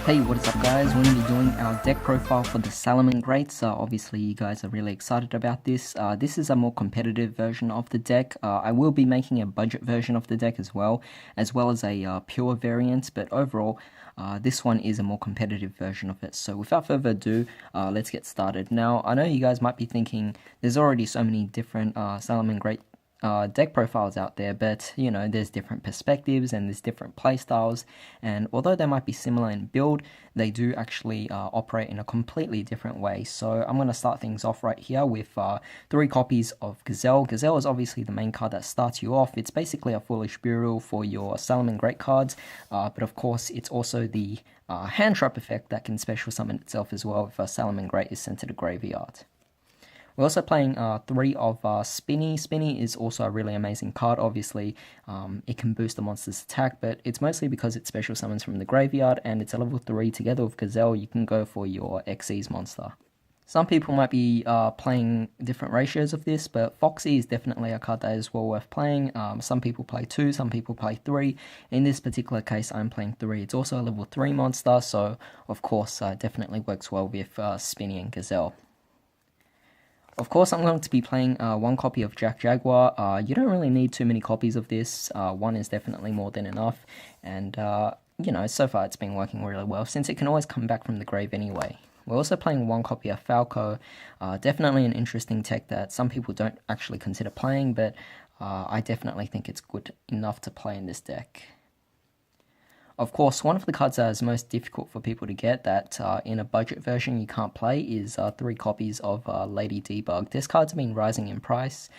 Hey, what is up guys? We're going to be doing our deck profile for the Salamangreats. Obviously you guys are really excited about this. This is a more competitive version of the deck. I will be making a budget version of the deck as well as a pure variant, but overall this one is a more competitive version of it. So without further ado, let's get started. Now, I know you guys might be thinking there's already so many different Salamangreat deck profiles out there, but you know, there's different perspectives and there's different playstyles, and although they might be similar in build, they do actually operate in a completely different way. So I'm going to start things off right here with 3 copies of Gazelle. Gazelle is obviously the main card that starts you off. It's basically a foolish burial for your Salamangreat cards, but of course it's also the hand trap effect that can special summon itself as well if a Salamangreat is sent to the graveyard. We're also playing 3 of Spinny. Spinny is also a really amazing card. Obviously, it can boost the monster's attack, but it's mostly because it special summons from the graveyard, and it's a level 3 together with Gazelle. You can go for your Xyz monster. Some people might be playing different ratios of this, but Foxy is definitely a card that is well worth playing. Some people play 2, some people play 3. In this particular case, I'm playing 3. It's also a level 3 monster, so of course definitely works well with Spinny and Gazelle. Of course, I'm going to be playing 1 copy of Jack Jaguar. You don't really need too many copies of this. 1 is definitely more than enough. And, you know, so far it's been working really well, since it can always come back from the grave anyway. We're also playing 1 copy of Falco. Definitely an interesting tech that some people don't actually consider playing, but I definitely think it's good enough to play in this deck. Of course, one of the cards that is most difficult for people to get that in a budget version you can't play is 3 copies of Lady Debug. This card's been rising in price.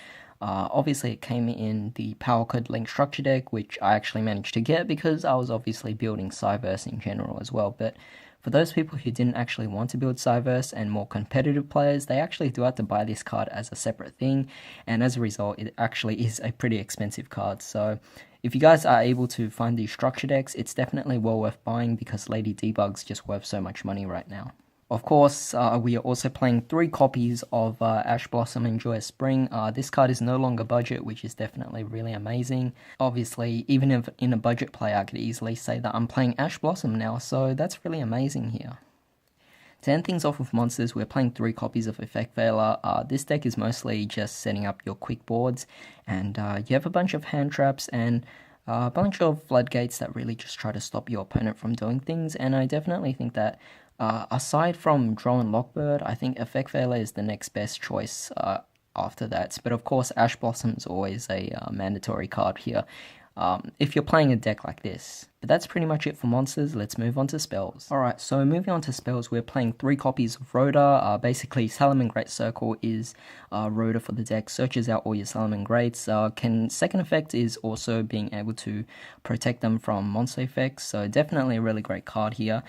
Obviously, it came in the Power Code Link Structure deck, which I actually managed to get because I was obviously building Cyverse in general as well. But for those people who didn't actually want to build Cyverse and more competitive players, they actually do have to buy this card as a separate thing, and as a result, it actually is a pretty expensive card. So if you guys are able to find these structure decks, it's definitely well worth buying because Lady Debug's just worth so much money right now. Of course, we are also playing 3 copies of Ash Blossom and Joyous Spring. This card is no longer budget, which is definitely really amazing. Obviously, even if in a budget play, I could easily say that I'm playing Ash Blossom now, so that's really amazing here. To end things off with monsters, we're playing 3 copies of Effect Veiler. This deck is mostly just setting up your quick boards, and you have a bunch of hand traps and a bunch of floodgates that really just try to stop your opponent from doing things, and I definitely think that aside from Draw and Lockbird, I think Effect Veiler is the next best choice after that. But of course, Ash Blossom is always a mandatory card here if you're playing a deck like this. But that's pretty much it for monsters. Let's move on to spells. Alright, so moving on to spells, we're playing 3 copies of Rhoda. Basically, Salamangreat Circle is Rhoda for the deck. Searches out all your Salamangreats. Second effect is also being able to protect them from monster effects, so definitely a really great card here.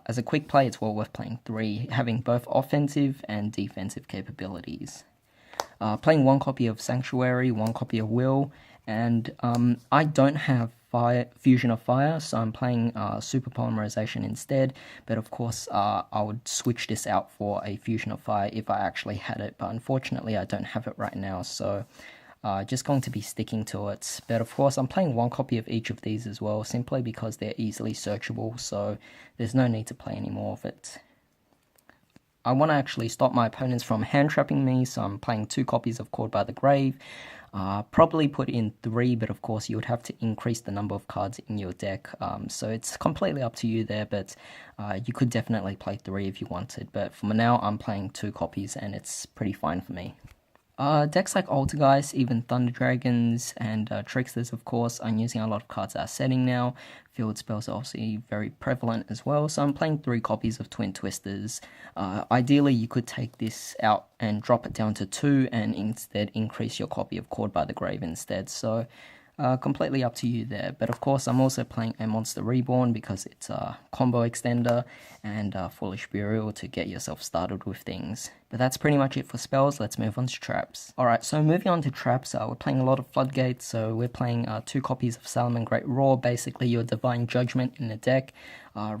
As a quick play, it's well worth playing 3, having both offensive and defensive capabilities. Playing 1 copy of Sanctuary, 1 copy of Will, and I don't have Fusion of Fire, so I'm playing Super Polymerization instead, but of course I would switch this out for a Fusion of Fire if I actually had it, but unfortunately I don't have it right now, so just going to be sticking to it. But of course I'm playing 1 copy of each of these as well, simply because they're easily searchable, so there's no need to play any more of it. I want to actually stop my opponents from hand trapping me, so I'm playing 2 copies of Caught by the Grave. Probably put in 3, but of course you would have to increase the number of cards in your deck, so it's completely up to you there, but you could definitely play 3 if you wanted, but for now I'm playing 2 copies and it's pretty fine for me. Decks like Altergeist, even Thunder Dragons, and Tricksters, of course, I'm using a lot of cards that are setting now. Field spells are also very prevalent as well, so I'm playing 3 copies of Twin Twisters. Ideally, you could take this out and drop it down to 2, and instead increase your copy of Caught by the Grave instead, so completely up to you there. But of course, I'm also playing a Monster Reborn because it's a combo extender, and Foolish Burial to get yourself started with things. But that's pretty much it for spells. Let's move on to traps. Alright, so moving on to traps, we're playing a lot of Floodgates, so we're playing 2 copies of Salamangreat Roar, basically your Divine Judgment in the deck.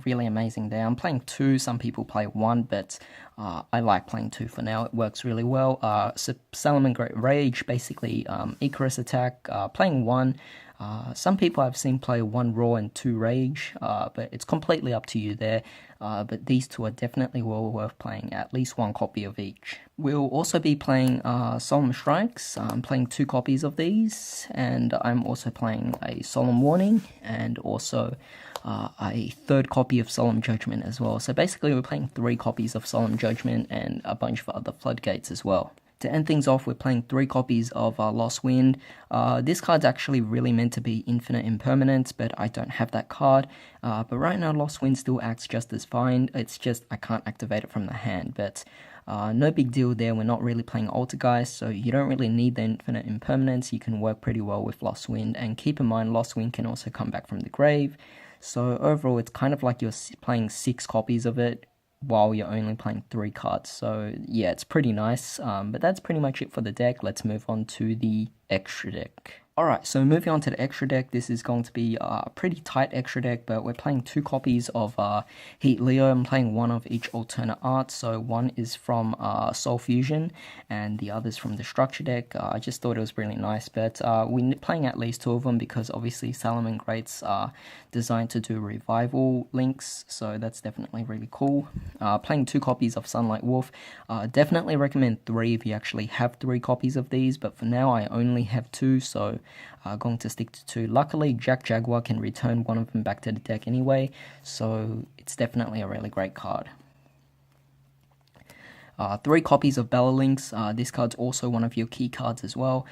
Really amazing there. I'm playing 2, some people play 1, but I like playing 2 for now. It works really well. So Salamangreat Rage, basically Icarus attack, playing 1. Some people I've seen play 1 Raw and 2 Rage, but it's completely up to you there. But these two are definitely well worth playing, at least 1 copy of each. We'll also be playing Solemn Strikes. I'm playing 2 copies of these, and I'm also playing a Solemn Warning, and also a 3rd copy of Solemn Judgment as well. So basically we're playing 3 copies of Solemn Judgment and a bunch of other Floodgates as well. To end things off, we're playing 3 copies of Lost Wind. This card's actually really meant to be Infinite Impermanence, but I don't have that card. But right now, Lost Wind still acts just as fine. It's just I can't activate it from the hand. But no big deal there. We're not really playing Altergeist, so you don't really need the Infinite Impermanence. You can work pretty well with Lost Wind. And keep in mind, Lost Wind can also come back from the grave. So overall, it's kind of like you're playing 6 copies of it, while you're only playing 3 cards. So yeah, it's pretty nice. But that's pretty much it for the deck. Let's move on to the extra deck. Alright, so moving on to the extra deck, this is going to be a pretty tight extra deck, but we're playing 2 copies of Heat Leo. I'm playing 1 of each alternate art, so 1 is from Soul Fusion, and the other's from the structure deck. I just thought it was really nice, but we're playing at least 2 of them, because obviously Salamangreats are designed to do revival links, so that's definitely really cool. Playing 2 copies of Sunlight Wolf. Definitely recommend 3 if you actually have 3 copies of these, but for now I only have 2, so going to stick to 2. Luckily, Jack Jaguar can return 1 of them back to the deck anyway, so it's definitely a really great card. 3 copies of Bella Links. This card's also one of your key cards as well.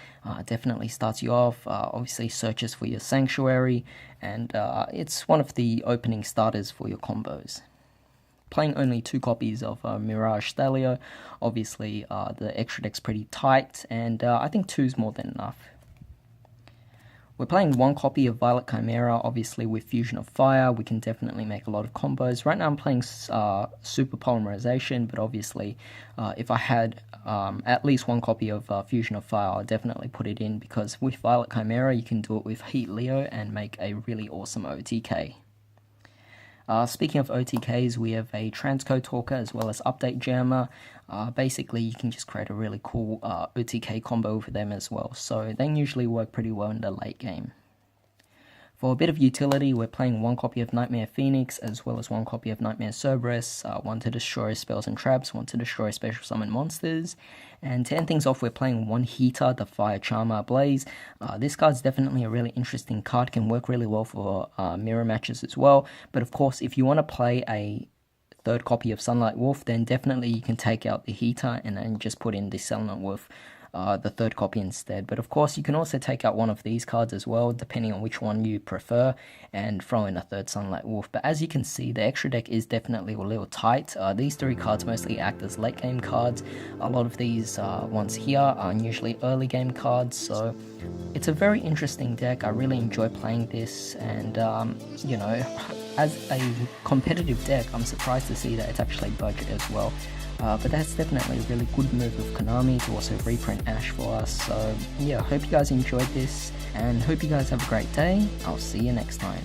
Definitely starts you off. Obviously searches for your Sanctuary, and it's one of the opening starters for your combos. Playing only 2 copies of Mirage Stalio. Obviously the extra deck's pretty tight, and I think 2's more than enough. We're playing 1 copy of Violet Chimera. Obviously with Fusion of Fire we can definitely make a lot of combos. Right now I'm playing Super Polymerization, but obviously if I had at least 1 copy of Fusion of Fire, I'll definitely put it in, because with Violet Chimera you can do it with Heat Leo and make a really awesome OTK. Speaking of OTKs, we have a Transcode Talker as well as Update Jammer. Basically, you can just create a really cool OTK combo for them as well. So they usually work pretty well in the late game. For a bit of utility, we're playing 1 copy of Nightmare Phoenix as well as 1 copy of Nightmare Cerberus, 1 to destroy spells and traps, 1 to destroy special summon monsters. And to end things off, we're playing 1 Heater, the Fire Charmer Blaze. This card's definitely a really interesting card, can work really well for mirror matches as well. But of course, if you want to play a 3rd copy of Sunlight Wolf, then definitely you can take out the Heater and then just put in the Sunlight Wolf, the 3rd copy instead. But of course you can also take out one of these cards as well, depending on which one you prefer, and throw in a 3rd Sunlight Wolf. But as you can see, the extra deck is definitely a little tight. These 3 cards mostly act as late game cards. A lot of these ones here are usually early game cards, so it's a very interesting deck. I really enjoy playing this, and you know, as a competitive deck, I'm surprised to see that it's actually budget as well. But that's definitely a really good move of Konami to also reprint Ash for us. So yeah, hope you guys enjoyed this, and hope you guys have a great day. I'll see you next time.